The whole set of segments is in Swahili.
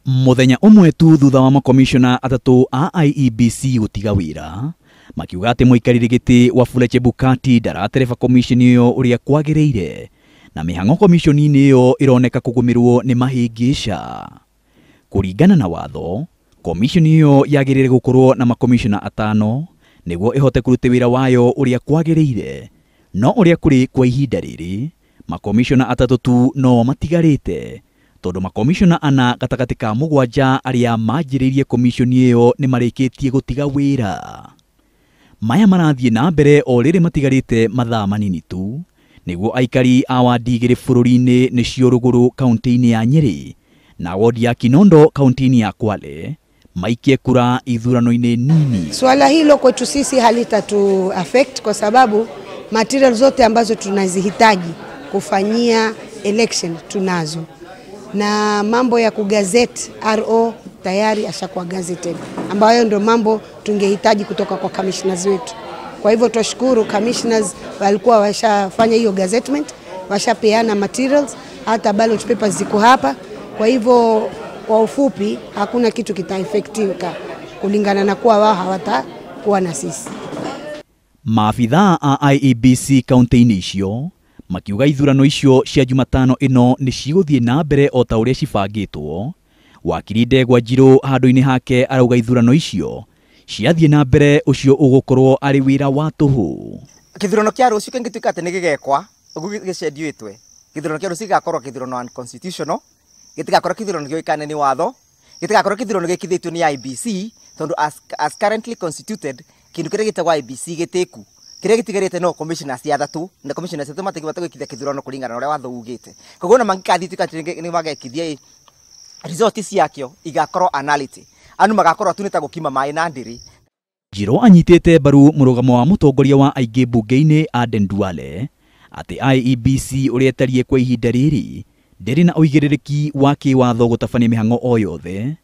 Muthenya umwe tu thutha wa makomicona atatu a IEBC gutiga wira makiuga ati muikariri giti Wafula Chebukati ndaratereba komishoni iyo uria kwagiriire na mihango komishoni-ini iyo ironeka kugumirwo ni mahingica. Kuringana na watho, komishoni iyo yagirire gukorwo na makomicona atano niguo ihote kuruta wira wayo uria kwagiriire, no uria kuri kwa ihinda riri makomicona atatu tu no matigarite, tondu makomicona ana gatagati ka mugwanja aria manjiririe komishoni iyo ni marikitie gutiga wira. Maya marathie na mbere o riri matigarite mathaa manini tu niguo aikari a Waagiriru bururi-ini nicio Ruguru kauntiini ya Nyeri na woodi ya Kinondo kauntiini ya Kwale maikie kura ithurano-ini nini. Swala hilo kwetu sisi halitatu affect kwa sababu material zote ambazo tunazihitaji kufanyia election tunazo, na mambo ya kugazette RO tayari ashakuwa gazetted, ambayo ndio mambo tungehitaji kutoka kwa commissioners wetu. Kwa hivyo tunashukuru commissioners walikuwa washafanya hiyo gazettement, washapeana materials, hata ballot papers ziko hapa. Kwa hivyo kwa ufupi hakuna kitu kitaeffectika kulingana na kuwa wao hawatakuwa na sisi. Maafitha a IEBC kauntiini icio makiuga ithurano icio cia Jumatano ino ni ciguthie na mbere o ta uria cibangitwo. Wakiri Waagiriru handu-ini hake arauga ithurano icio ciathie na mbere ucio ugukorwo ari wira wa tuhu. Githurano kia rucio kingituika ati ni gigekwa ugu gicendiitwe, githurano kia rucio gigakorwo githurano unconstitutional, gitigakorwo githurano gioikane ni watho, gitigakorwo githurano gikithitio ni IEBC, tondu as currently constituted kindu kiria gitagwa IEBC gitiku kiria gitigarite no commissioners ya atatu na commissioners atatu matigibata gwikithia githurano kuringana na uria watho ugite. Koguo na mangikathituika ati ni magekithia result ciakio igakorwo anality, anu magakorwo tunita gukima mai na ndiri. Njiro anyitete baru murugamo wa mutongoria wa aingi bunge-ini Aden Duale ati IEBC uria tarie kwa ihinda riri ndiri na uigiririki wa kiwatho gutabania mihango o yothe,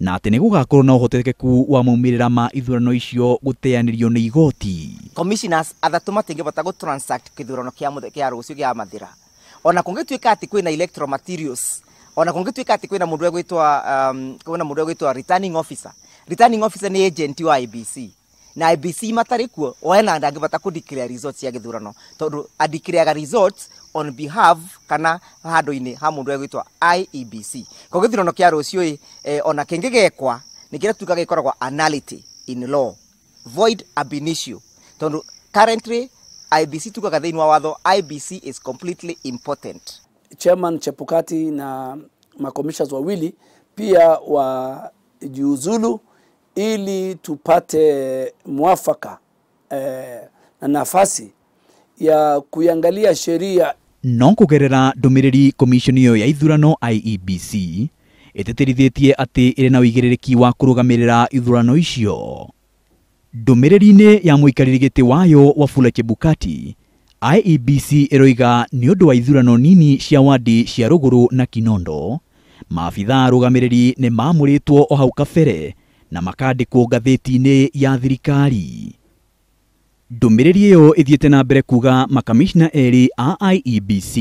na ati ni gugakorwo na uhotekeku wa maumirira ma ithurano icio guteanirio ni igoti. Commissioners athatu matingibata gu transact githurano kia rucio gia mathira, ona kungituika ati kwina electoral materials, ona kungituika ati kwina mundu gwitwa returning officer. Returning officer ni agent wa IEBC, na IEBC matari kuo oena ndangibata ku declare results ya githurano, tondu a declare results on behalf kana handu-ini ha mundu gwitwa IEBC. Ko githurano kia rucio ona kingigekwa nikiria tuka gikoragwa anality in law void ab initio, tondu currently IEBC tuka gathini wa watho IEBC is completely important. Chairman Chebukati na makomishas wawili pia wajiuzulu ili tupate mwafaka na nafasi ya kuangalia sheria. No kugerera ndumiriri komishoni iyo ya ithurano IEBC iteterithitie ati iri na uigiririki wa kurugamirira ithurano icio. Ndumiriri-ini ya muikariri giti wayo Wafula Chebukati, IEBC iroiga ni undu wa ithurano nini cia wadi cia Ruguru na Kinondo, maafitha arugamiriri ni mamuritwo o hau kabere na makandikwo ngatheti-ini ya thirikari. Ndumiriri iyo ithiete na mbere kuga makamishna eri a IEBC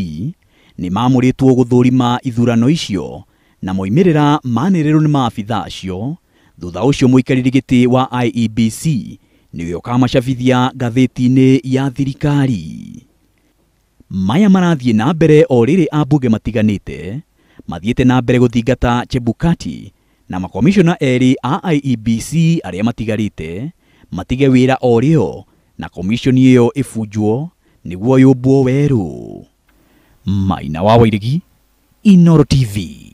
ni mamuritwo guthurima ithurano icio na moimirira maniriru ni maafitha acio. Thutha ucio muikariri giti wa IEBC niwe ukamacabithia ngatheti-ini ya thirikari. Maya marathie na mbere o riri ambunge matiganite mathiete na mbere guthingata Chebukati na makomishona eri a IEBC aria matigarite matige wira o rio na komishoni iyo ifujwo niguo yumbwo weru. Maina wa Wairigi, Inooro TV.